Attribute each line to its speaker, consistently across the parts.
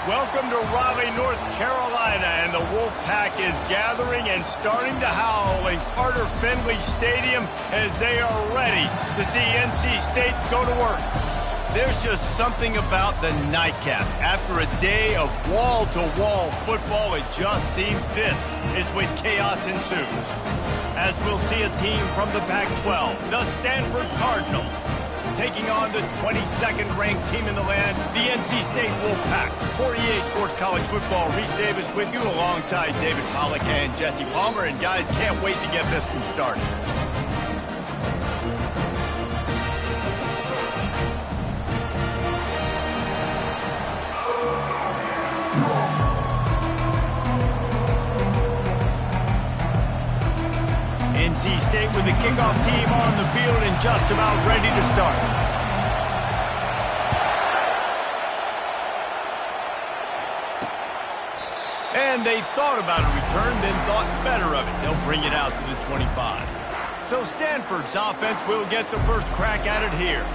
Speaker 1: Welcome to Raleigh, North Carolina, and the Wolfpack is gathering and starting to howl in Carter Finley Stadium as they are ready to see NC State go to work. There's just something about the nightcap. After a day of wall-to-wall football, it just seems this is when chaos ensues. As we'll see a team from the Pac-12, the Stanford Cardinal, taking on the 22nd ranked team in the land, the NC State Wolfpack. For EA Sports College Football, Reese Davis with you alongside David Pollack and Jesse Palmer. And guys, can't wait to get this one started. NC State with the kickoff team on the field and just about ready to start. And they thought about a return, then thought better of it. They'll bring it out to the 25. So Stanford's offense will get the first crack at it here.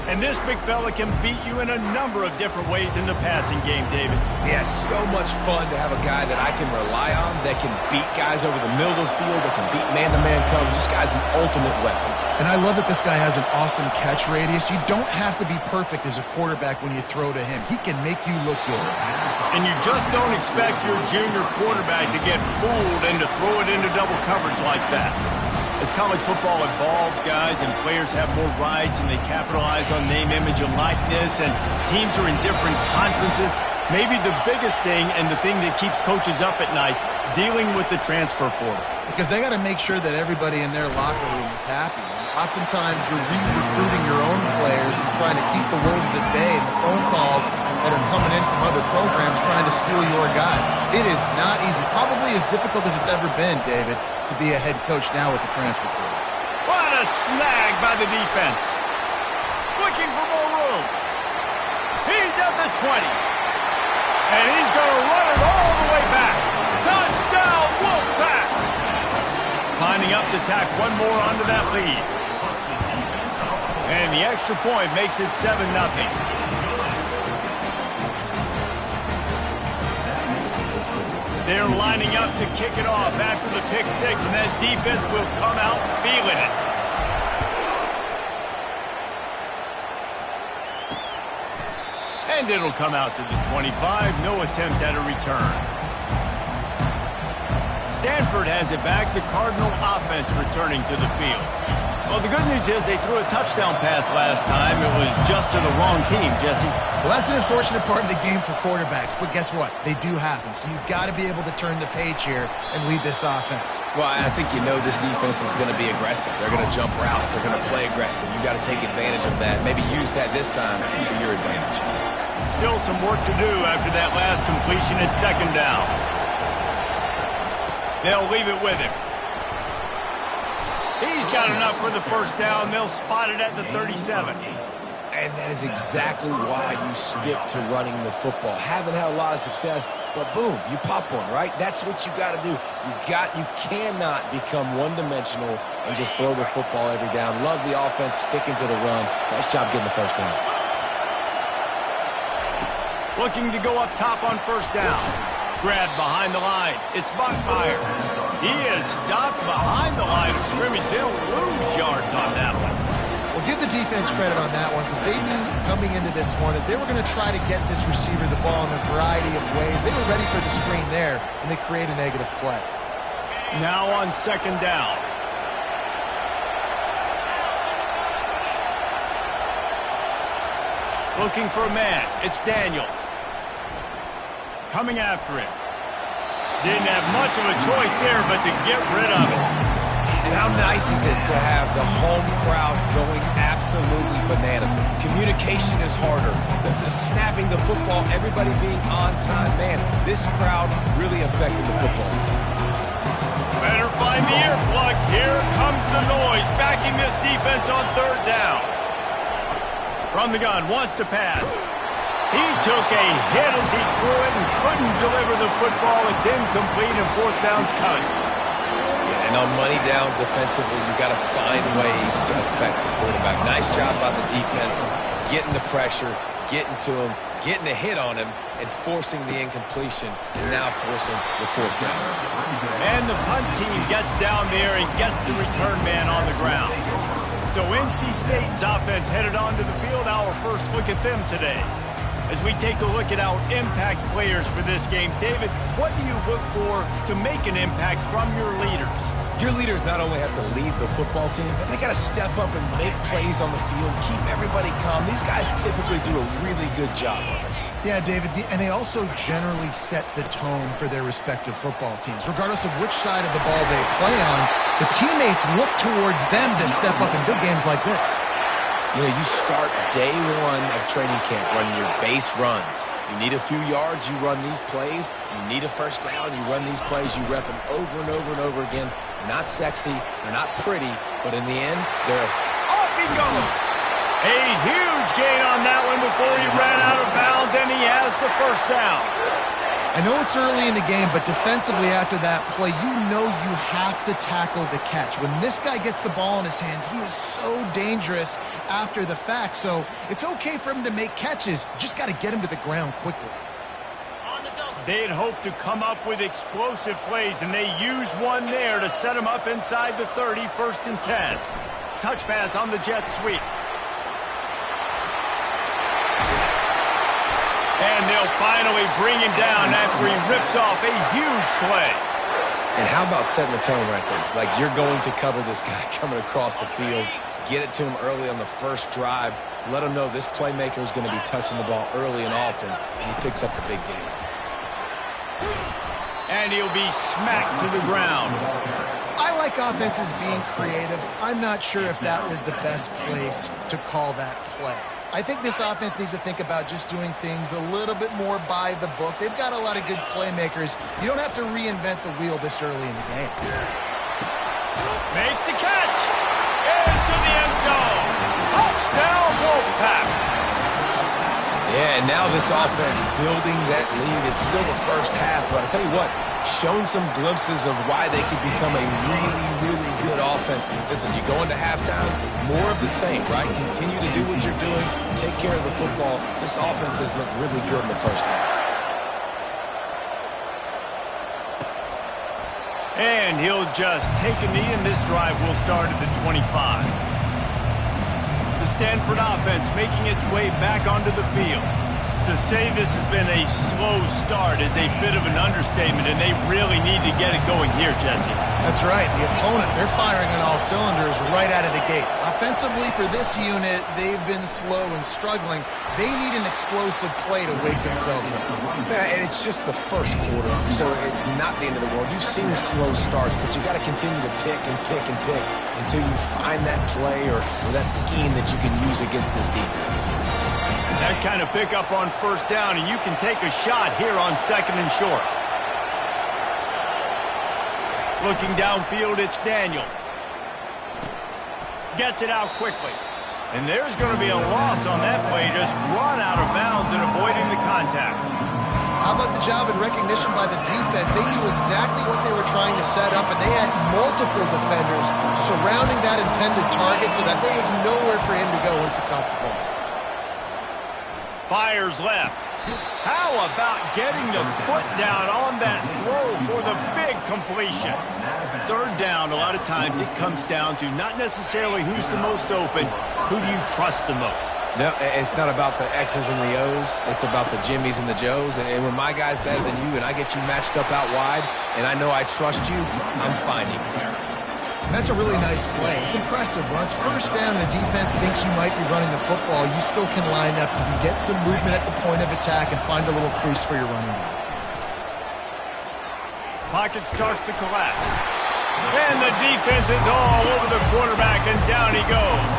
Speaker 1: And this big fella can beat you in a number of different ways in the passing game, David.
Speaker 2: Yeah, so much fun to have a guy that I can rely on, that can beat guys over the middle of the field, that can beat man-to-man coverage. This guy's the ultimate weapon.
Speaker 3: And I love that this guy has an awesome catch radius. You don't have to be perfect as a quarterback when you throw to him. He can make you look good.
Speaker 1: And you just don't expect your junior quarterback to get fooled and to throw it into double coverage like that. As college football evolves, guys, and players have more rights and they capitalize on name, image, and likeness, and teams are in different conferences, maybe the biggest thing and the thing that keeps coaches up at night, dealing with the transfer portal.
Speaker 3: Because they got to make sure that everybody in their locker room is happy. Oftentimes, you're re-recruiting your own players and trying to keep the wolves at bay, and the phone calls that are coming in from other programs trying to steal your guys. It is not easy. Probably as difficult as it's ever been, David, to be a head coach now with the transfer portal.
Speaker 1: What a snag by the defense. Looking for more room. He's at the 20. And he's going to run it all the way back. Touchdown, Wolfpack! Lining up to tack one more onto that lead. And the extra point makes it 7-0. They're lining up to kick it off after the pick six, and that defense will come out feeling it. And it'll come out to the 25. No attempt at a return. Stanford has it back. The Cardinal offense returning to the field. Well, the good news is they threw a touchdown pass last time. It was just to the wrong team, Jesse.
Speaker 3: Well, that's an unfortunate part of the game for quarterbacks, but guess what? They do happen. So you've got to be able to turn the page here and lead this offense.
Speaker 2: Well, I think you know this defense is going to be aggressive. They're going to jump routes. They're going to play aggressive. You've got to take advantage of that. Maybe use that this time to your advantage.
Speaker 1: Still some work to do after that last completion at second down. They'll leave it with him. He's got enough for the first down. They'll spot it at the 37.
Speaker 2: And that is exactly why you stick to running the football. Haven't had a lot of success, but boom, you pop one, right? That's what you got to do. You cannot become one-dimensional and just throw the football every down. Love the offense, sticking to the run. Nice job getting the first down.
Speaker 1: Looking to go up top on first down. Grab behind the line. It's Bachmeier. He is stopped behind the line of scrimmage. They'll lose yards on that one.
Speaker 3: Well, give the defense credit on that one because they knew coming into this one that they were going to try to get this receiver the ball in a variety of ways. They were ready for the screen there, and they create a negative play.
Speaker 1: Now on second down. Looking for a man. It's Daniels. Coming after him. Didn't have much of a choice there, but to get rid of it.
Speaker 2: And how nice is it to have the home crowd going absolutely bananas? Communication is harder. The snapping the football, everybody being on time. Man, this crowd really affected the football.
Speaker 1: Better find the earplugs. Here comes the noise, backing this defense on third down. From the gun, wants to pass. He took a hit as he threw it and couldn't deliver the football. It's incomplete and fourth down's cut.
Speaker 2: Yeah, and on money down defensively, you've got to find ways to affect the quarterback. Nice job by the defense, getting the pressure, getting to him, getting a hit on him and forcing the incompletion and now forcing the fourth down.
Speaker 1: And the punt team gets down there and gets the return man on the ground. So NC State's offense headed onto the field. Our first look at them today. As we take a look at our impact players for this game, David, what do you look for to make an impact from your leaders?
Speaker 2: Your leaders not only have to lead the football team, but they got to step up and make plays on the field, keep everybody calm. These guys typically do a really good job of it.
Speaker 3: Yeah, David, and they also generally set the tone for their respective football teams. Regardless of which side of the ball they play on, the teammates look towards them to step up in big games like this.
Speaker 2: You know, you start day one of training camp running your base runs. You need a few yards, you run these plays. You need a first down, you run these plays. You rep them over and over and over again. They're not sexy, they're not pretty, but in the end, they're
Speaker 1: off he goes. A huge gain on that one before he ran out of bounds, and he has the first down.
Speaker 3: I know it's early in the game, but defensively after that play, you know you have to tackle the catch. When this guy gets the ball in his hands, he is so dangerous after the fact. So it's okay for him to make catches. You just got to get him to the ground quickly.
Speaker 1: They had hoped to come up with explosive plays, and they used one there to set him up inside the 30, 1st and 10. Touch pass on the jet sweep. And they'll finally bring him down after he rips off a huge play.
Speaker 2: And how about setting the tone right there? Like, you're going to cover this guy coming across the field. Get it to him early on the first drive. Let him know this playmaker is going to be touching the ball early and often, and he picks up the big game.
Speaker 1: And he'll be smacked to the ground.
Speaker 3: I like offenses being creative. I'm not sure if that was the best place to call that play. I think this offense needs to think about just doing things a little bit more by the book. They've got a lot of good playmakers. You don't have to reinvent the wheel this early in the game.
Speaker 1: Makes the catch. Into the end zone. Touchdown, Wolfpack.
Speaker 2: Yeah, and now this offense building that lead. It's still the first half, but I tell you what, shown some glimpses of why they could become a really, really good offense. Listen, you go into halftime, more of the same, right? Continue to do what you're doing, take care of the football. This offense has looked really good in the first half.
Speaker 1: And he'll just take a knee, and this drive will start at the 25. The Stanford offense making its way back onto the field. To say this has been a slow start is a bit of an understatement, and they really need to get it going here, Jesse.
Speaker 3: That's right. The opponent, they're firing on all cylinders right out of the gate. Offensively, for this unit, they've been slow and struggling. They need an explosive play to wake themselves up.
Speaker 2: Yeah, and it's just the first quarter, so it's not the end of the world. You've seen slow starts, but you got to continue to pick and pick and pick until you find that play or that scheme that you can use against this defense.
Speaker 1: That kind of pickup on first down, and you can take a shot here on 2nd and short. Looking downfield, it's Daniels. Gets it out quickly. And there's going to be a loss on that play. Just run out of bounds and avoiding the contact.
Speaker 3: How about the job and recognition by the defense? They knew exactly what they were trying to set up, and they had multiple defenders surrounding that intended target so that there was nowhere for him to go once he caught the ball.
Speaker 1: Fires left. How about getting the foot down on that throw for the big completion? 3rd down, a lot of times it comes down to not necessarily who's the most open, who do you trust the most?
Speaker 2: No, it's not about the X's and the O's. It's about the Jimmys and the Joes. And when my guy's better than you and I get you matched up out wide and I know I trust you, I'm finding you.
Speaker 3: That's a really nice play. It's impressive. Once first down, the defense thinks you might be running the football. You still can line up. You can get some movement at the point of attack and find a little crease for your running back.
Speaker 1: Pocket starts to collapse. And the defense is all over the quarterback, and down he goes.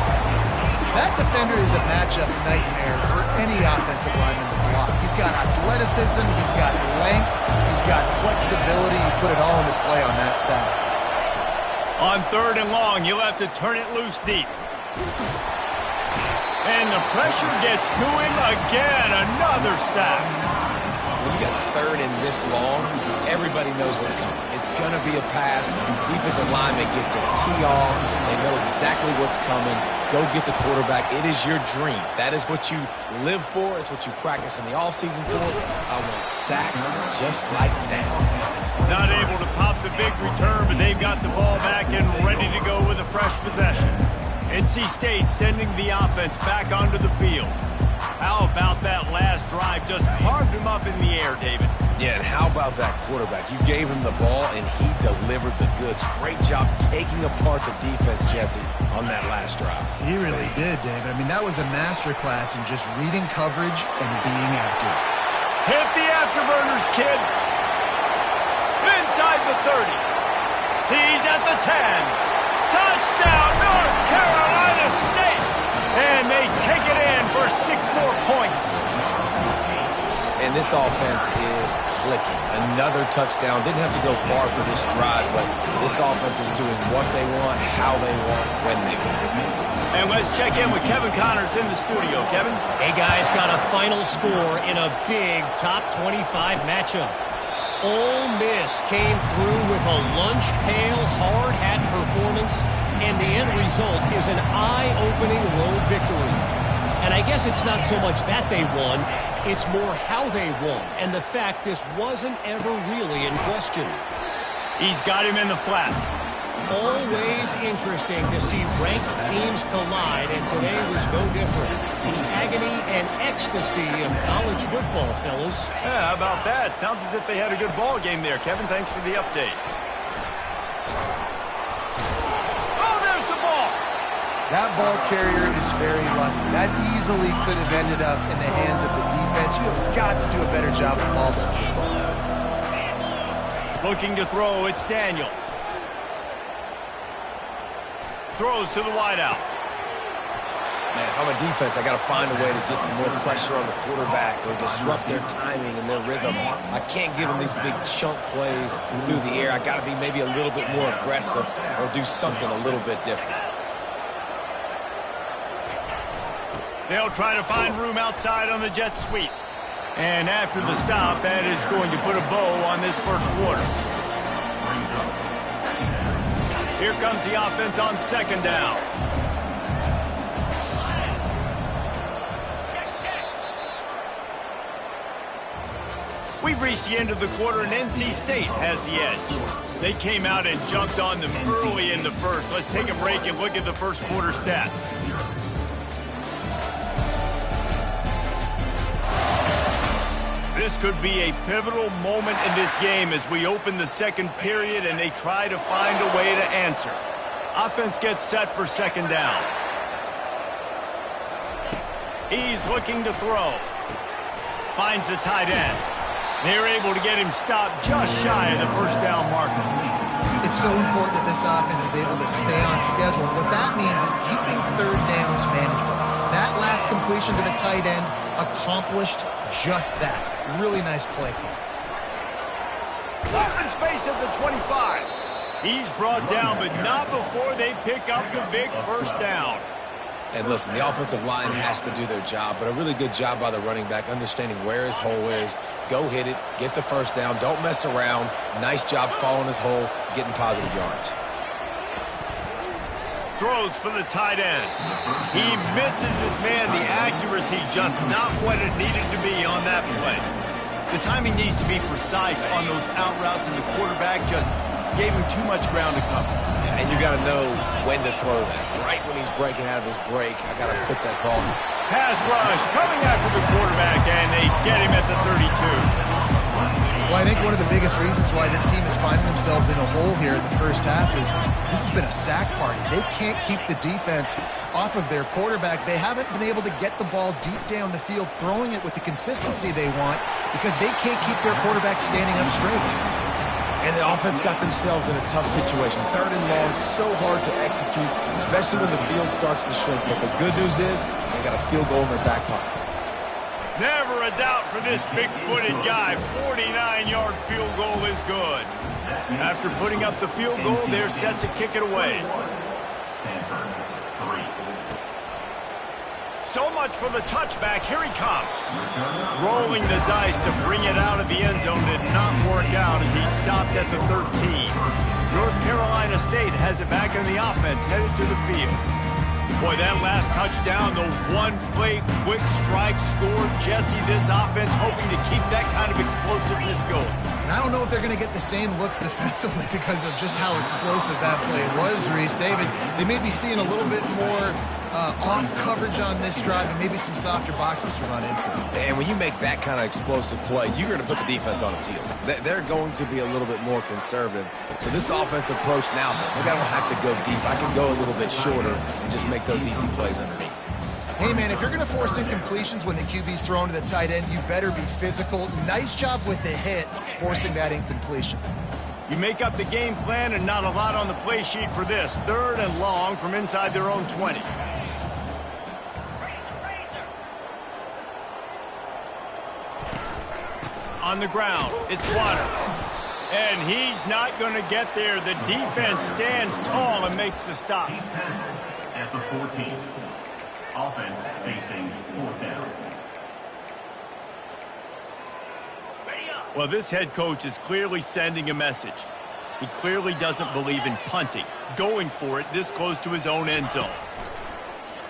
Speaker 3: That defender is a matchup nightmare for any offensive lineman to block. He's got athleticism. He's got length. He's got flexibility. You put it all on display on that side.
Speaker 1: On 3rd and long, you'll have to turn it loose deep. And the pressure gets to him again. Another sack.
Speaker 2: when you got third and this long, everybody knows what's coming. It's going to be a pass. Defensive linemen get to tee off. They know exactly what's coming. Go get the quarterback. It is your dream. That is what you live for. It's what you practice in the offseason for. I want sacks just like that.
Speaker 1: Not able to pop the big return, but they've got the ball back and ready to go with a fresh possession. NC State sending the offense back onto the field. How about that last drive? Just carved him up in the air, David.
Speaker 2: Yeah, and how about that quarterback? You gave him the ball, and he delivered the goods. Great job taking apart the defense, Jesse, on that last drive.
Speaker 3: He really did, David. I mean, that was a masterclass in just reading coverage and being accurate.
Speaker 1: Hit the afterburners, kid. Inside the 30. He's at the 10. Touchdown, North Carolina State. And they take it in for 6 more points.
Speaker 2: And this offense is clicking. Another touchdown. Didn't have to go far for this drive, but this offense is doing what they want, how they want, when they want.
Speaker 1: And let's check in with Kevin Connors in the studio. Kevin?
Speaker 4: Hey, guys, got a final score in a big top 25 matchup. Ole Miss came through with a lunch pail, hard hat performance, and the end result is an eye-opening road victory. And I guess it's not so much that they won, it's more how they won, and the fact this wasn't ever really in question.
Speaker 1: He's got him in the flat.
Speaker 4: Always interesting to see ranked teams collide, and today was no different. The agony and ecstasy of college football, fellas.
Speaker 1: Yeah, how about that? Sounds as if they had a good ball game there. Kevin, thanks for the update. Oh, there's the ball.
Speaker 3: That ball carrier is very lucky. That easily could have ended up in the hands of the defense. You have got to do a better job of ball security.
Speaker 1: Looking to throw, it's Daniels. Throws to the wideout.
Speaker 2: Man, if I'm a defense, I got to find a way to get some more pressure on the quarterback or disrupt their timing and their rhythm. I can't give them these big chunk plays through the air. I got to be maybe a little bit more aggressive or do something a little bit different.
Speaker 1: They'll try to find room outside on the jet sweep. And after the stop, that is going to put a bow on this first quarter. Here comes the offense on second down. We've reached the end of the quarter, and NC State has the edge. They came out and jumped on them early in the first. Let's take a break and look at the first quarter stats. This could be a pivotal moment in this game as we open the second period and they try to find a way to answer. Offense gets set for second down. He's looking to throw. Finds the tight end. They're able to get him stopped just shy of the first down marker.
Speaker 3: It's so important that this offense is able to stay on schedule. What that means is keeping third downs manageable. That last completion to the tight end accomplished just that. Really nice play.
Speaker 1: Open space at the 25. He's brought down, but not before they pick up the big first down.
Speaker 2: And listen, the offensive line has to do their job, but a really good job by the running back understanding where his hole is. Go hit it, get the first down, don't mess around. Nice job following his hole, getting positive yards.
Speaker 1: Throws for the tight end. He misses his man. The accuracy just not what it needed to be on that play. The timing needs to be precise on those out routes, and the quarterback just gave him too much ground to cover.
Speaker 2: Yeah, and you got to know when to throw that. Right when he's breaking out of his break, I got to put that ball.
Speaker 1: Pass rush coming after the quarterback, and they get him at the 32.
Speaker 3: Well, I think one of the biggest reasons why this team is finding themselves in a hole here in the first half is this has been a sack party. They can't keep the defense off of their quarterback. They haven't been able to get the ball deep down the field, throwing it with the consistency they want because they can't keep their quarterback standing up straight.
Speaker 2: And the offense got themselves in a tough situation. Third and long, so hard to execute, especially when the field starts to shrink. But the good news is they got a field goal in their back pocket.
Speaker 1: Never a doubt for this big-footed guy. 49-yard field goal is good. After putting up the field goal, they're set to kick it away. So much for the touchback. Here he comes. Rolling the dice to bring it out of the end zone did not work out as he stopped at the 13. North Carolina State has it back in the offense, headed to the field. Boy, that last touchdown, the one-play quick strike score. Jesse, this offense hoping to keep that kind of explosiveness going.
Speaker 3: And I don't know if they're going to get the same looks defensively because of just how explosive that play was, Reese. David, they may be seeing a little bit more off coverage on this drive and maybe some softer boxes to run into.
Speaker 2: And when you make that kind of explosive play, you're going to put the defense on its heels. They're going to be a little bit more conservative. So this offensive approach now, maybe I don't have to go deep. I can go a little bit shorter and just make those easy plays underneath.
Speaker 3: Hey, man, if you're going to force incompletions when the QB's thrown to the tight end, you better be physical. Nice job with the hit, forcing that incompletion.
Speaker 1: You make up the game plan and not a lot on the play sheet for this. 3rd and long from inside their own 20. On the ground, it's Waters. And he's not going to get there. The defense stands tall and makes the stop.
Speaker 5: He's tackled at the 14. Offense facing 4th down.
Speaker 1: Well, this head coach is clearly sending a message. He clearly doesn't believe in punting, going for it this close to his own end zone.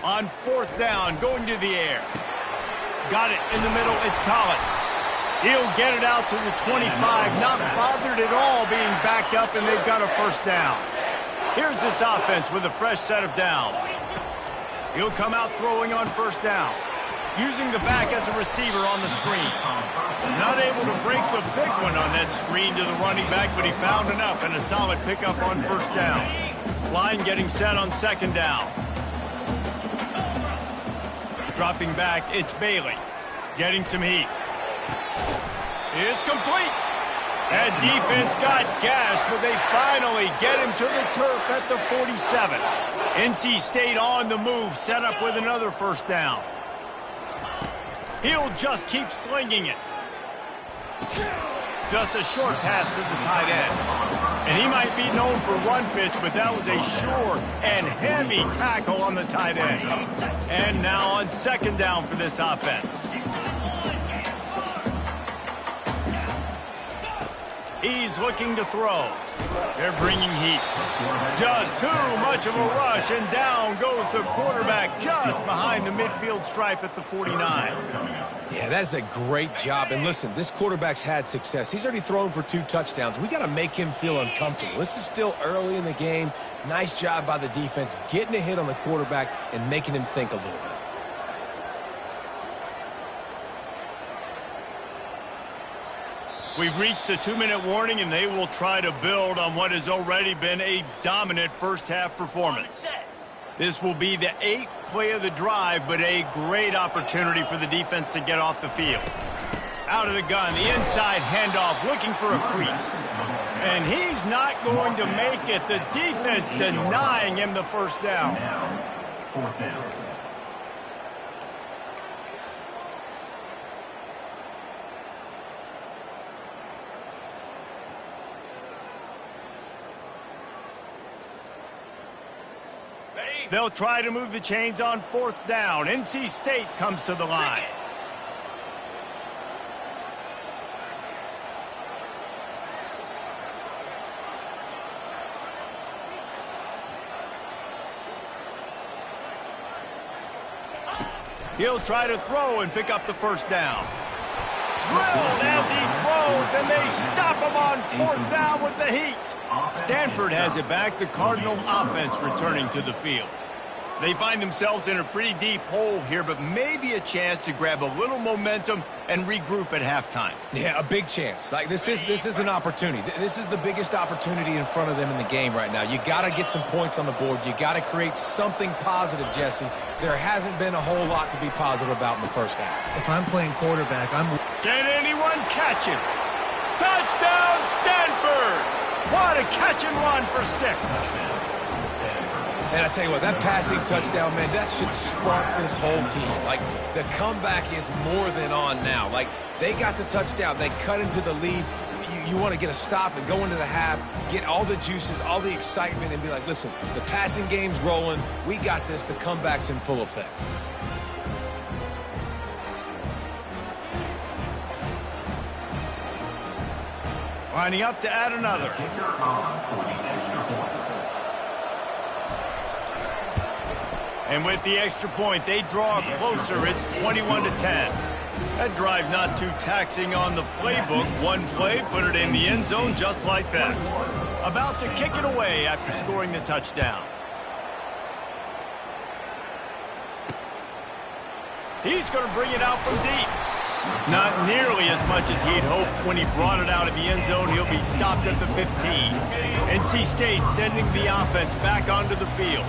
Speaker 1: On 4th down, going to the air. Got it in the middle, it's Collins. He'll get it out to the 25, not bothered at all being backed up, and they've got a 1st down. Here's this offense with a fresh set of downs. He'll come out throwing on 1st down, using the back as a receiver on the screen. Not able to break the big one on that screen to the running back, but he found enough and a solid pickup on 1st down. Line getting set on 2nd down. Dropping back, it's Bailey. Getting some heat. It's complete. That defense got gashed, but they finally get him to the turf at the 47. NC State on the move, set up with another 1st down. He'll just keep slinging it. Just a short pass to the tight end. And he might be known for run pitch, but that was a sure and heavy tackle on the tight end. And now on 2nd down for this offense. He's looking to throw. They're bringing heat. Just too much of a rush, and down goes the quarterback just behind the midfield stripe at the 49.
Speaker 2: Yeah, that is a great job. And listen, this quarterback's had success. He's already thrown for 2 touchdowns. We got to make him feel uncomfortable. This is still early in the game. Nice job by the defense, getting a hit on the quarterback and making him think a little bit.
Speaker 1: We've reached the 2-minute warning, and they will try to build on what has already been a dominant first-half performance. This will be the 8th play of the drive, but a great opportunity for the defense to get off the field. Out of the gun, the inside handoff, looking for a crease. And he's not going to make it. The defense denying him the 1st down.
Speaker 5: 4th down.
Speaker 1: They'll try to move the chains on 4th down. NC State comes to the line. He'll try to throw and pick up the 1st down. Drilled as he throws, and they stop him on 4th down with the heat. Stanford has it back. The Cardinal offense returning to the field. They find themselves in a pretty deep hole here, but maybe a chance to grab a little momentum and regroup at halftime.
Speaker 2: Yeah, a big chance. Like this is an opportunity. This is the biggest opportunity in front of them in the game right now. You got to get some points on the board. You got to create something positive, Jesse. There hasn't been a whole lot to be positive about in the 1st half.
Speaker 3: If I'm playing quarterback,
Speaker 1: Can anyone catch him? Touchdown, Stanford! What a catch and run for 6.
Speaker 2: And I tell you what, that passing touchdown, man, that should spark this whole team. Like, the comeback is more than on now. Like, they got the touchdown. They cut into the lead. You want to get a stop and go into the half, get all the juices, all the excitement, and be like, listen, the passing game's rolling. We got this. The comeback's in full effect.
Speaker 1: Lining up to add another.
Speaker 5: Kicker on for the extra point.
Speaker 1: And with the extra point, they draw closer. It's 21-10. That drive not too taxing on the playbook. One play, put it in the end zone just like that. About to kick it away after scoring the touchdown. He's going to bring it out from deep. Not nearly as much as he'd hoped when he brought it out of the end zone. He'll be stopped at the 15. NC State sending the offense back onto the field.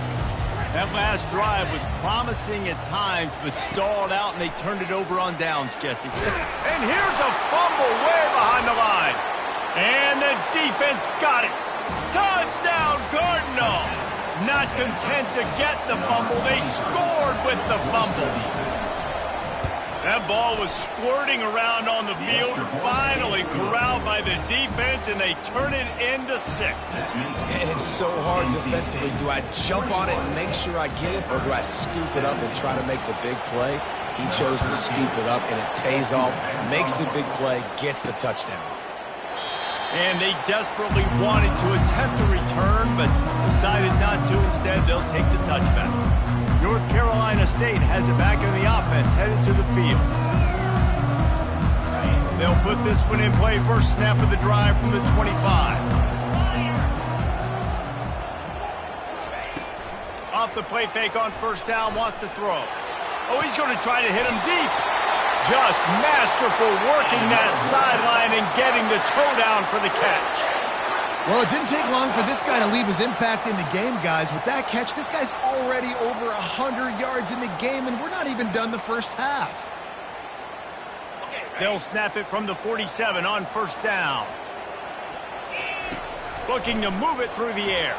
Speaker 1: That last drive was promising at times, but stalled out, and they turned it over on downs, Jesse. And here's a fumble way behind the line. And the defense got it. Touchdown, Cardinal! Not content to get the fumble, they scored with the fumble. That ball was squirting around on the field, finally corralled by the defense, and they turn it into 6.
Speaker 2: And it's so hard defensively. Do I jump on it and make sure I get it, or do I scoop it up and try to make the big play? He chose to scoop it up, and it pays off, makes the big play, gets the touchdown.
Speaker 1: And they desperately wanted to attempt a return, but decided not to. Instead, they'll take the touchback. North Carolina State has it back in the offense, headed to the field. They'll put this one in play. First snap of the drive from the 25. Off the play fake on first down, wants to throw. Oh, he's going to try to hit him deep. Just masterful working that sideline and getting the toe down for the catch.
Speaker 3: Well, it didn't take long for this guy to leave his impact in the game, guys. With that catch, this guy's already over 100 yards in the game, and we're not even done the first half.
Speaker 1: They'll snap it from the 47 on first down. Looking to move it through the air.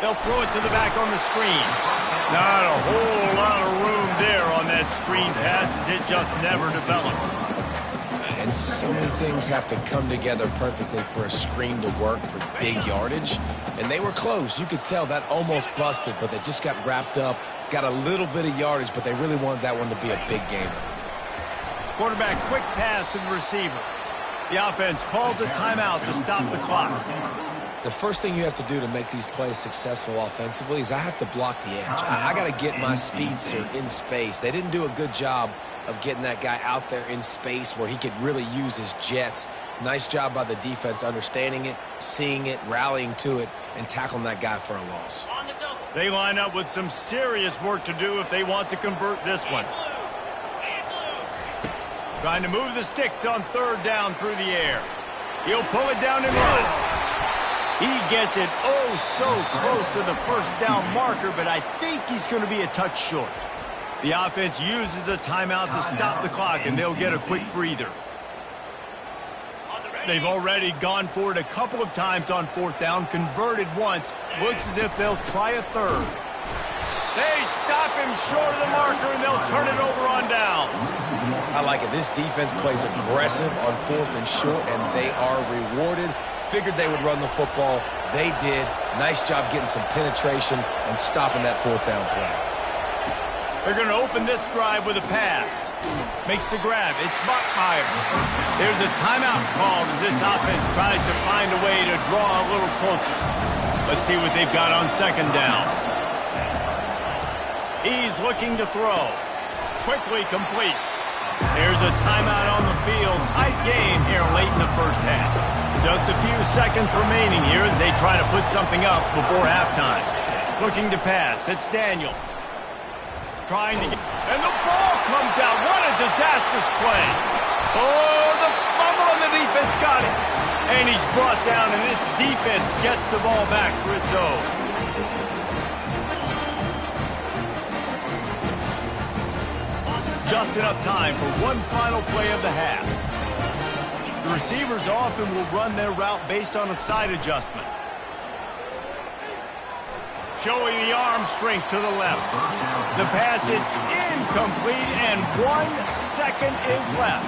Speaker 1: They'll throw it to the back on the screen. Not a whole lot of room there on that screen pass, as it just never developed.
Speaker 2: And so many things have to come together perfectly for a screen to work for big yardage. And they were close. You could tell that almost busted, but they just got wrapped up, got a little bit of yardage, but they really wanted that one to be a big gamer.
Speaker 1: Quarterback quick pass to the receiver. The offense calls a timeout to stop the clock.
Speaker 2: The first thing you have to do to make these plays successful offensively is I have to block the edge. I got to get my speedster in space. They didn't do a good job of getting that guy out there in space where he could really use his jets. Nice job by the defense understanding it, seeing it, rallying to it, and tackling that guy for a loss.
Speaker 1: They line up with some serious work to do if they want to convert this one. Trying to move the sticks on third down through the air. He'll pull it down and run. He gets it oh so close to the first down marker, but I think he's going to be a touch short. The offense uses a timeout to stop the clock, and they'll get a quick breather. They've already gone for it a couple of times on fourth down, converted once. Looks as if they'll try a third. They stop him short of the marker, and they'll turn it over on downs.
Speaker 2: I like it. This defense plays aggressive on fourth and short, and they are rewarded. Figured they would run the football. They did. Nice job getting some penetration and stopping that fourth down play.
Speaker 1: They're going to open this drive with a pass. Makes the grab. It's Bachmeier. There's a timeout called as this offense tries to find a way to draw a little closer. Let's see what they've got on second down. He's looking to throw. Quickly complete. There's a timeout on the field. Tight game here late in the first half. Just a few seconds remaining here as they try to put something up before halftime. Looking to pass. It's Daniels. Trying to get... And the ball comes out. What a disastrous play. Oh, the fumble and the defense got it. And he's brought down, and this defense gets the ball back for its own. Just enough time for one final play of the half. The receivers often will run their route based on a side adjustment. Showing the arm strength to the left. The pass is incomplete, and 1 second is left.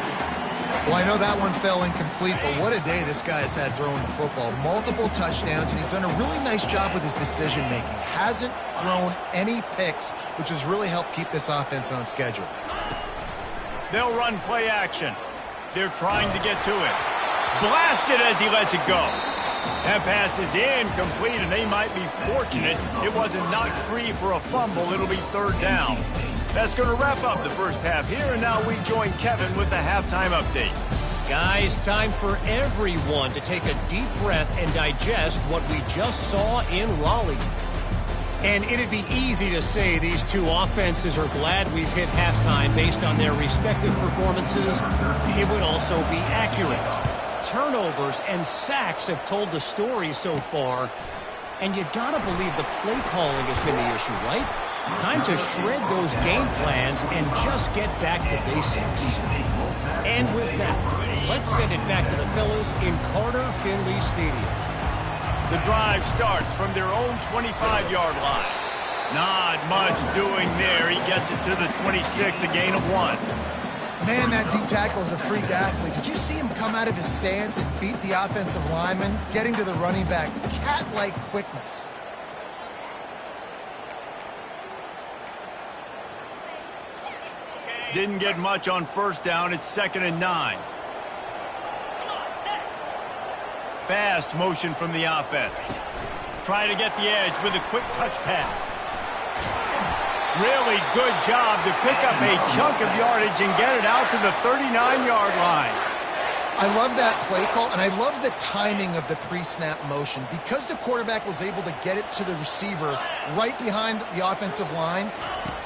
Speaker 3: Well, I know that one fell incomplete, but what a day this guy has had throwing the football. Multiple touchdowns, and he's done a really nice job with his decision-making. Hasn't thrown any picks, which has really helped keep this offense on schedule.
Speaker 1: They'll run play action. They're trying to get to it. Blasted as he lets it go. That pass is incomplete, and they might be fortunate it wasn't knocked free for a fumble. It'll be third down. That's going to wrap up the first half here, and now we join Kevin with the halftime update.
Speaker 4: Guys, time for everyone to take a deep breath and digest what we just saw in Raleigh. And it'd be easy to say these two offenses are glad we've hit halftime based on their respective performances. It would also be accurate. Turnovers and sacks have told the story so far. And you gotta believe the play calling has been the issue, right? Time to shred those game plans and just get back to basics. And with that, let's send it back to the fellas in Carter Finley Stadium.
Speaker 1: The drive starts from their own 25-yard line. Not much doing there. He gets it to the 26, a gain of 1.
Speaker 3: Man, that D tackle is a freak athlete. Did you see him come out of his stance and beat the offensive lineman, getting to the running back? Cat-like quickness.
Speaker 1: Didn't get much on first down. It's 2nd and 9. Fast motion from the offense. Trying to get the edge with a quick touch pass. Really good job to pick up a chunk of yardage and get it out to the 39-yard line.
Speaker 3: I love that play call, and I love the timing of the pre-snap motion. Because the quarterback was able to get it to the receiver right behind the offensive line,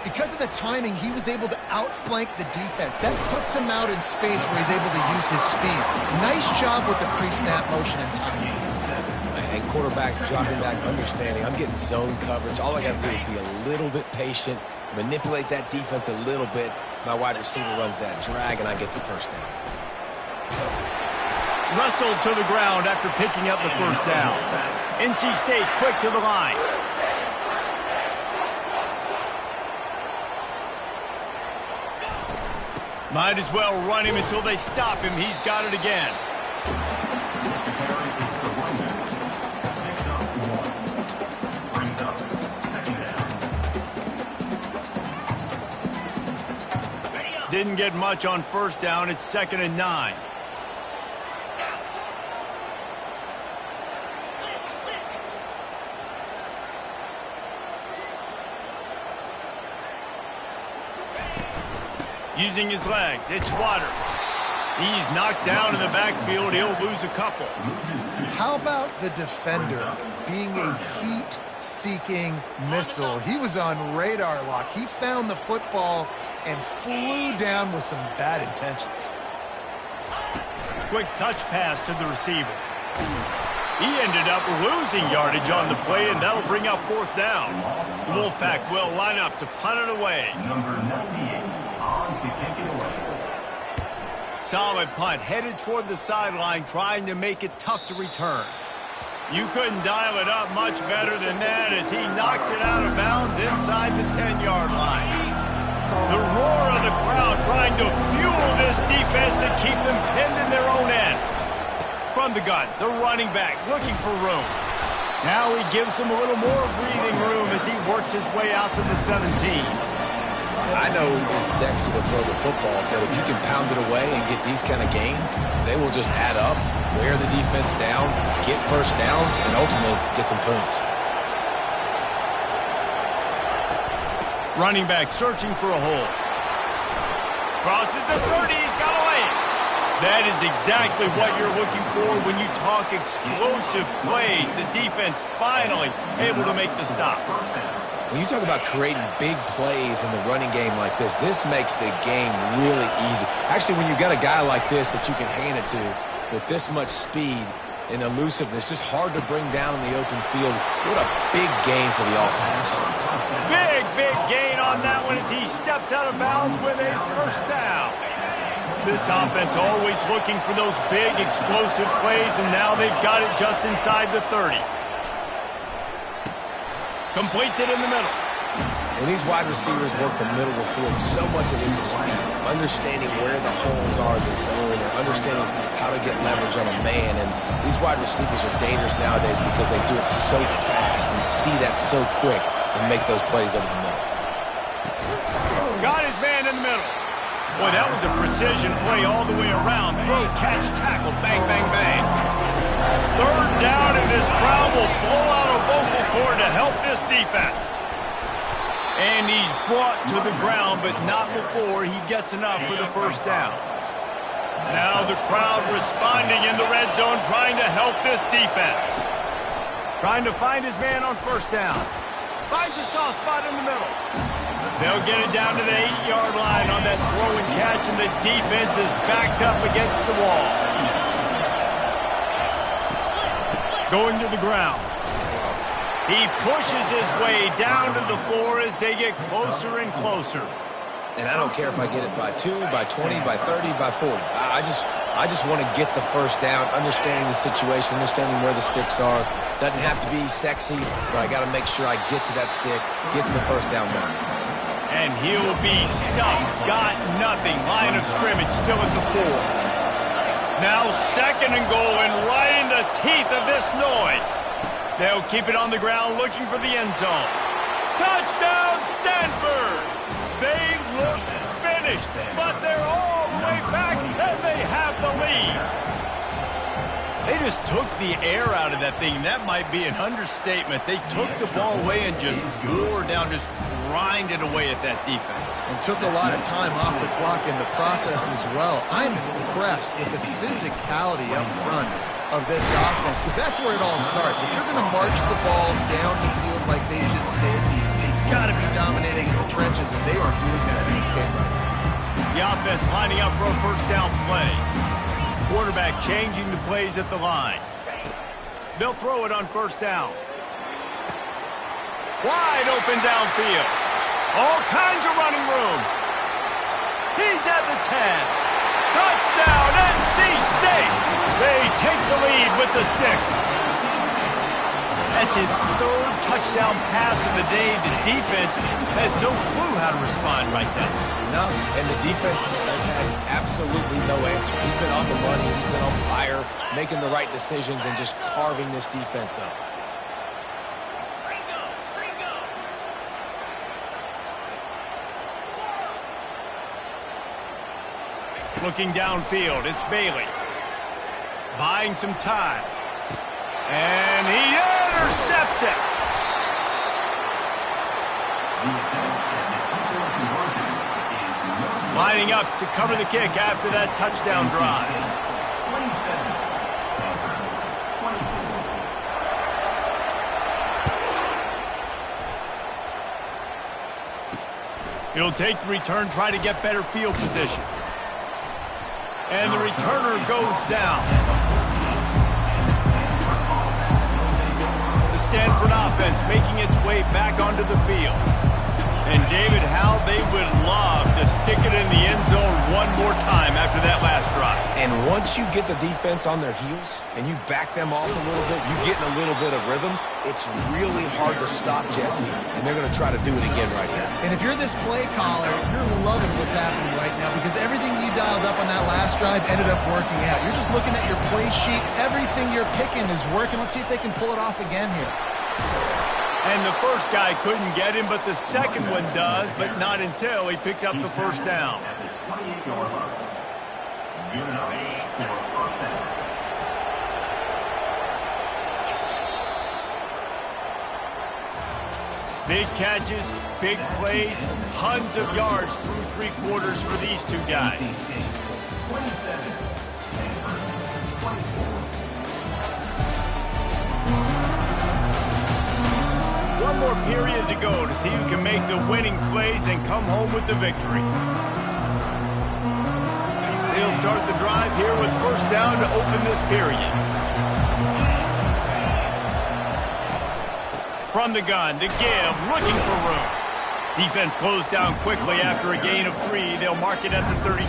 Speaker 3: because of the timing, he was able to outflank the defense. That puts him out in space where he's able to use his speed. Nice job with the pre-snap motion and timing.
Speaker 2: And quarterback dropping back, understanding I'm getting zone coverage. All I got to do is be a little bit patient, manipulate that defense a little bit. My wide receiver runs that drag, and I get the first down.
Speaker 1: Wrestled to the ground after picking up the first down. NC State quick to the line. Might as well run him until they stop him. He's got it again. Didn't get much on first down. It's 2nd and 9. Using his legs, it's Waters. He's knocked down in the backfield. He'll lose a couple.
Speaker 3: How about the defender being a heat-seeking missile? He was on radar lock. He found the football and flew down with some bad intentions.
Speaker 1: Quick touch pass to the receiver. He ended up losing yardage on the play, and that'll bring up 4th down. The Wolfpack will line up to punt it away.
Speaker 5: Number 98 on to kick it away.
Speaker 1: Solid punt, headed toward the sideline, trying to make it tough to return. You couldn't dial it up much better than that as he knocks it out of bounds inside the 10-yard line. The roar of the crowd trying to fuel this defense to keep them pinned in their own end. From the gun, the running back looking for room. Now he gives him a little more breathing room as he works his way out to the 17.
Speaker 2: I know it's sexy to throw the football, but if you can pound it away and get these kind of gains, they will just add up, wear the defense down, get first downs, and ultimately get some points.
Speaker 1: Running back searching for a hole. Crosses the 30, he's got a lane. That is exactly what you're looking for when you talk explosive plays. The defense finally able to make the stop.
Speaker 2: When you talk about creating big plays in the running game like this makes the game really easy. Actually, when you've got a guy like this that you can hand it to with this much speed and elusiveness, just hard to bring down in the open field. What a big gain for the offense.
Speaker 1: Big gain on that one as he steps out of bounds with a first down. This offense always looking for those big explosive plays, and now they've got it just inside the 30. Completes it in the middle.
Speaker 2: When these wide receivers work the middle of the field, so much of this is speed. Understanding where the holes are in the zone and understanding how to get leverage on a man. And these wide receivers are dangerous nowadays because they do it so fast and see that so quick and make those plays over the middle.
Speaker 1: Got his man in the middle. Boy, that was a precision play all the way around. Throw, catch, tackle, bang, bang, bang. Third down, and this crowd will blow out a vocal cord to help this defense. And he's brought to the ground, but not before he gets enough for the first down. Now the crowd responding in the red zone, trying to help this defense. Trying to find his man on first down. Finds a soft spot in the middle. They'll get it down to the 8-yard line on that throw and catch, and the defense is backed up against the wall. Going to the ground. He pushes his way down to the floor as they get closer and closer.
Speaker 2: And I don't care if I get it by 2, by 20, by 30, by 40. I just want to get the first down, understanding the situation, understanding where the sticks are. Doesn't have to be sexy, but I got to make sure I get to that stick, get to the first down mark.
Speaker 1: And he'll be stuffed. Got nothing. Line of scrimmage still at the 4. Now second and goal, and right in the teeth of this noise. They'll keep it on the ground looking for the end zone. Touchdown, Stanford! They look finished, but they're all the way back, and they have the lead. They just took the air out of that thing. That might be an understatement. They took the ball away and just wore down, just grinded away at that defense.
Speaker 3: And took a lot of time off the clock in the process as well. I'm impressed with the physicality up front of this offense, because that's where it all starts. If you're going to march the ball down the field like they just did, you've got to be dominating in the trenches, and they are doing that in this game right now.
Speaker 1: The offense lining up for a first down play. Quarterback changing the plays at the line. They'll throw it on first down. Wide open downfield. All kinds of running room. He's at the 10. Touchdown, NC State! They take the lead with the 6. That's his third touchdown pass of the day. The defense has no clue how to respond right now.
Speaker 2: No, and the defense has had absolutely no answer. He's been on the money, he's been on fire, making the right decisions and just carving this defense up.
Speaker 1: Looking downfield, it's Bailey. Buying some time. And he intercepts it. Lining up to cover the kick after that touchdown drive. He'll take the return, try to get better field position. And the returner goes down. The Stanford offense making its way back onto the field. And David, how they would love to stick it in the end zone one more time after that last drive.
Speaker 2: And once you get the defense on their heels and you back them off a little bit, you get in a little bit of rhythm, it's really hard to stop Jesse. And they're going to try to do it again right now.
Speaker 3: And if you're this play caller, you're loving what's happening right now, because everything you dialed up on that last drive ended up working out. You're just looking at your play sheet. Everything you're picking is working. Let's see if they can pull it off again here.
Speaker 1: And the first guy couldn't get him, but the second one does, but not until he picks up the first down. Big catches, big plays, tons of yards through 3 quarters for these two guys. One more period to go to see who can make the winning plays and come home with the victory. They'll start the drive here with first down to open this period. From the gun, the give, looking for room. Defense closed down quickly after a gain of 3. They'll mark it at the 32.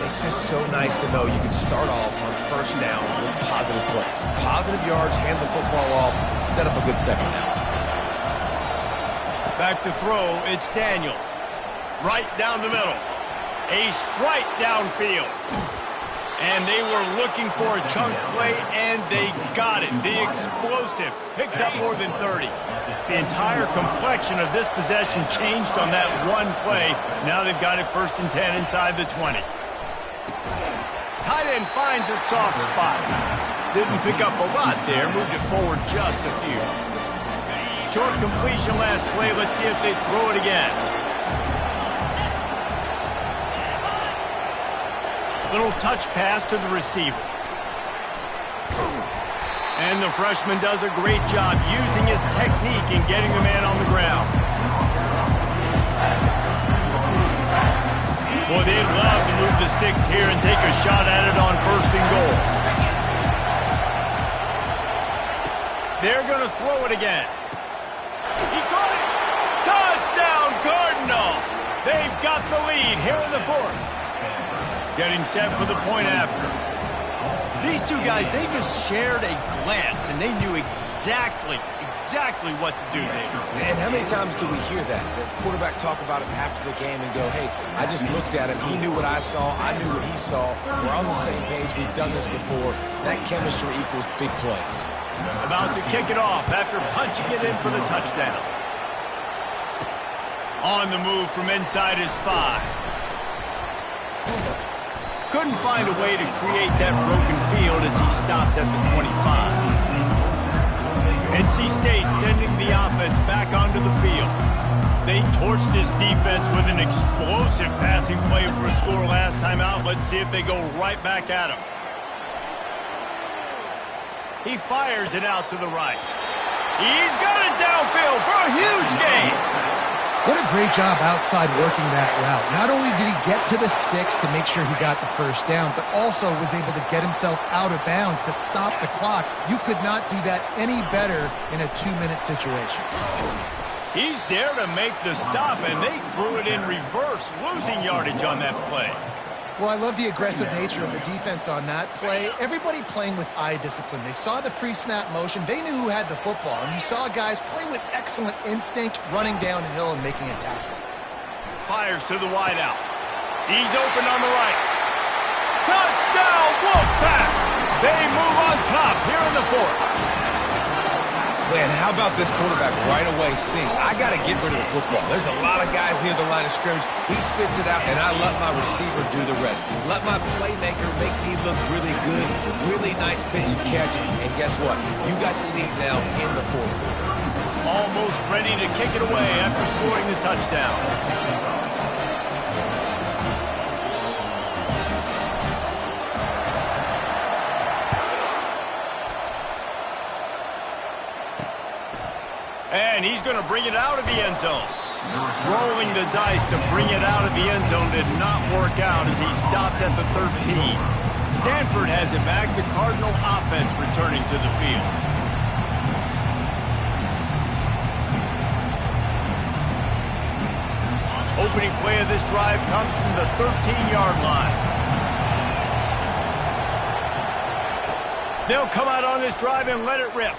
Speaker 2: It's just so nice to know you can start off on first down with positive plays. Positive yards, hand the football off, set up a good second down.
Speaker 1: Back to throw, it's Daniels. Right down the middle. A strike downfield. And they were looking for a chunk play, and they got it. The explosive picks up more than 30. The entire complexion of this possession changed on that one play. Now they've got it 1st and 10 inside the 20. Tight end finds a soft spot. Didn't pick up a lot there. Moved it forward just a few. Short completion last play. Let's see if they throw it again. Little touch pass to the receiver. And the freshman does a great job using his technique and getting the man on the ground. Boy, they'd love to move the sticks here and take a shot at it on 1st and goal. They're going to throw it again. He caught it! Touchdown, Cardinal! They've got the lead here in the 4th. Getting set for the point after. These two guys, they just shared a glance, and they knew exactly what to do there.
Speaker 2: And how many times do we hear that? The quarterback talk about it after the game and go, hey, I just looked at him. He knew what I saw. I knew what he saw. We're on the same page. We've done this before. That chemistry equals big plays.
Speaker 1: About to kick it off after punching it in for the touchdown. On the move from inside his 5. Couldn't find a way to create that broken field as he stopped at the 25. NC State sending the offense back onto the field. They torched this defense with an explosive passing play for a score last time out. Let's see if they go right back at him. He fires it out to the right. He's got it downfield for a huge gain.
Speaker 3: What a great job outside working that route. Not only did he get to the sticks to make sure he got the 1st down, but also was able to get himself out of bounds to stop the clock. You could not do that any better in a 2-minute situation.
Speaker 1: He's there to make the stop, and they threw it in reverse, losing yardage on that play.
Speaker 3: Well, I love the aggressive nature of the defense on that play. Everybody playing with eye discipline. They saw the pre-snap motion. They knew who had the football. And you saw guys play with excellent instinct, running downhill and making a tackle.
Speaker 1: Fires to the wideout. He's open on the right. Touchdown, Wolfpack! They move on top here in the 4th.
Speaker 2: Man, how about this quarterback right away seeing, I got to get rid of the football. There's a lot of guys near the line of scrimmage. He spits it out, and I let my receiver do the rest. Let my playmaker make me look really good. Really nice pitch and catch. And guess what? You got the lead now in the 4th.
Speaker 1: Almost ready to kick it away after scoring the touchdown. And he's going to bring it out of the end zone. Rolling the dice to bring it out of the end zone did not work out as he stopped at the 13. Stanford has it back. The Cardinal offense returning to the field. Opening play of this drive comes from the 13-yard line. They'll come out on this drive and let it rip.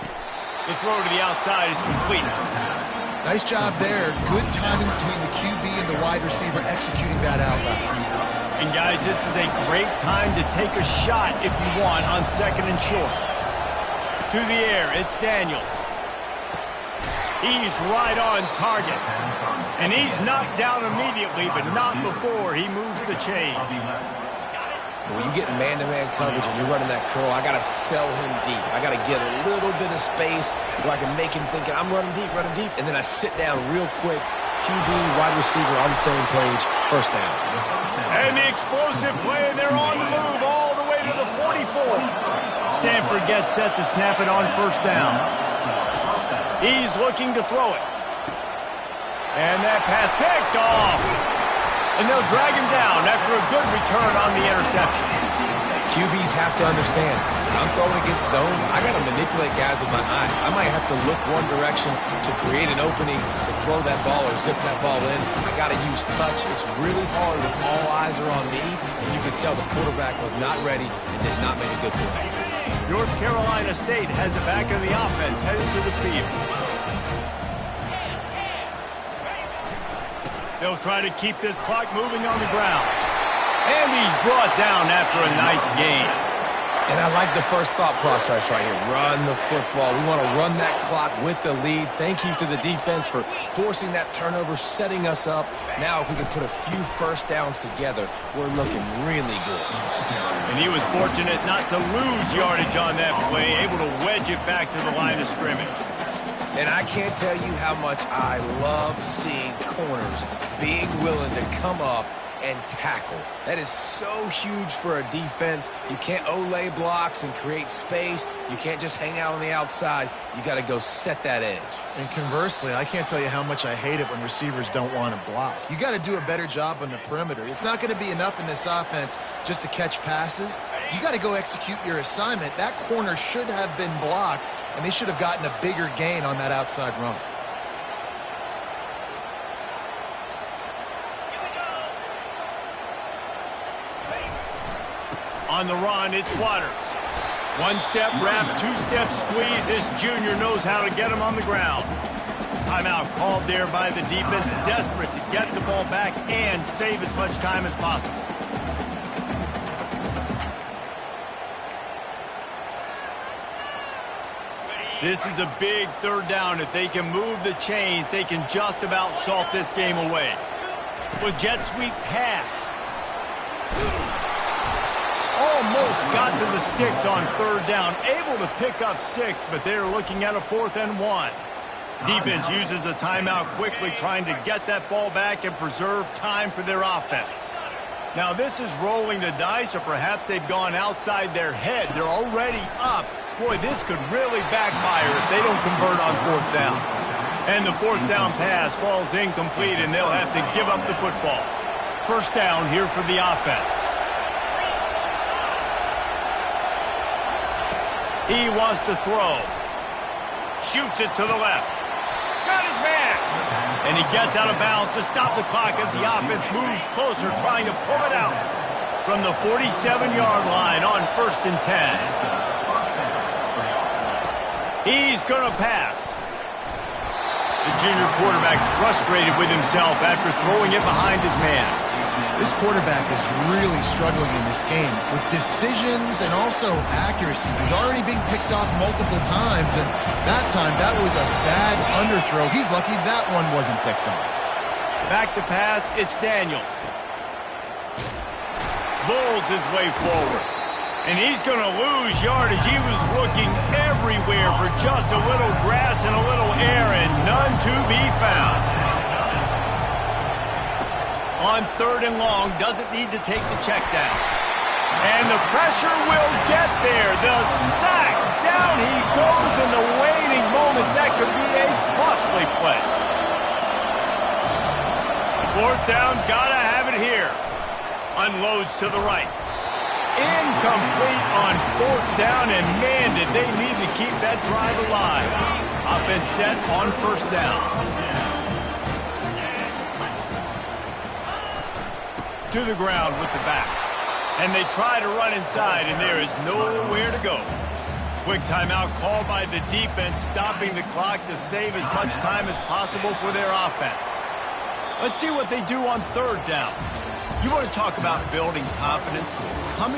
Speaker 1: The throw to the outside is complete.
Speaker 3: Nice job there. Good timing between the QB and the wide receiver executing that out route.
Speaker 1: And guys, this is a great time to take a shot if you want on 2nd and short. To the air, it's Daniels. He's right on target. And he's knocked down immediately, but not before he moves the chains.
Speaker 2: When you get man-to-man coverage and you're running that curl, I got to sell him deep. I got to get a little bit of space where I can make him think I'm running deep, and then I sit down real quick. QB, wide receiver on the same page, 1st down.
Speaker 1: And the explosive play, and they're on the move all the way to the 44. Stanford gets set to snap it on 1st down. He's looking to throw it. And that pass picked off. And they'll drag him down after a good return on the interception.
Speaker 2: QBs have to understand, when I'm throwing against zones, I got to manipulate guys with my eyes. I might have to look one direction to create an opening to throw that ball or zip that ball in. I got to use touch. It's really hard when all eyes are on me, and you can tell the quarterback was not ready and did not make a good throw.
Speaker 1: North Carolina State has it back in the offense, headed to the field. They'll try to keep this clock moving on the ground. And he's brought down after a nice gain.
Speaker 2: And I like the first thought process right here. Run the football. We want to run that clock with the lead. Thank you to the defense for forcing that turnover, setting us up. Now if we can put a few first downs together, we're looking really good.
Speaker 1: And he was fortunate not to lose yardage on that play, able to wedge it back to the line of scrimmage.
Speaker 2: And I can't tell you how much I love seeing corners being willing to come up and tackle. That is so huge for a defense. You can't olay blocks and create space. You can't just hang out on the outside. You got to go set that edge.
Speaker 3: And conversely, I can't tell you how much I hate it when receivers don't want to block. You got to do a better job on the perimeter. It's not going to be enough in this offense just to catch passes. You got to go execute your assignment. That corner should have been blocked, and they should have gotten a bigger gain on that outside run.
Speaker 1: On the run, it's Waters. One-step wrap, two-step squeeze. This junior knows how to get him on the ground. Timeout called there by the defense, desperate to get the ball back and save as much time as possible. This is a big third down. If they can move the chains, they can just about salt this game away. With jet sweep pass. Almost got to the sticks on third down. Able to pick up 6, but they're looking at a 4th and 1. Defense uses a timeout quickly, trying to get that ball back and preserve time for their offense. Now this is rolling the dice, or perhaps they've gone outside their head. They're already up. Boy, this could really backfire if they don't convert on 4th down. And the 4th down pass falls incomplete, and they'll have to give up the football. First down here for the offense. He wants to throw. Shoots it to the left. Got his man. And he gets out of bounds to stop the clock as the offense moves closer, trying to pull it out from the 47-yard line on 1st and 10. He's going to pass. The junior quarterback frustrated with himself after throwing it behind his man.
Speaker 3: This quarterback is really struggling in this game with decisions and also accuracy. He's already being picked off multiple times, and that time that was a bad underthrow. He's lucky that one wasn't picked off.
Speaker 1: Back to pass, it's Daniels. Bowls his way forward. And he's going to lose yardage. He was looking everywhere for just a little grass and a little air, and none to be found. On 3rd and long, doesn't need to take the check down. And the pressure will get there. The sack. Down he goes in the waiting moments. That could be a costly play. 4th down, gotta have it here. Unloads to the right. Incomplete on 4th down, and man, did they need to keep that drive alive. Offense set on 1st down. To the ground with the back. And they try to run inside, and there is nowhere to go. Quick timeout called by the defense, stopping the clock to save as much time as possible for their offense. Let's see what they do on 3rd down. You want to talk about building confidence? Coming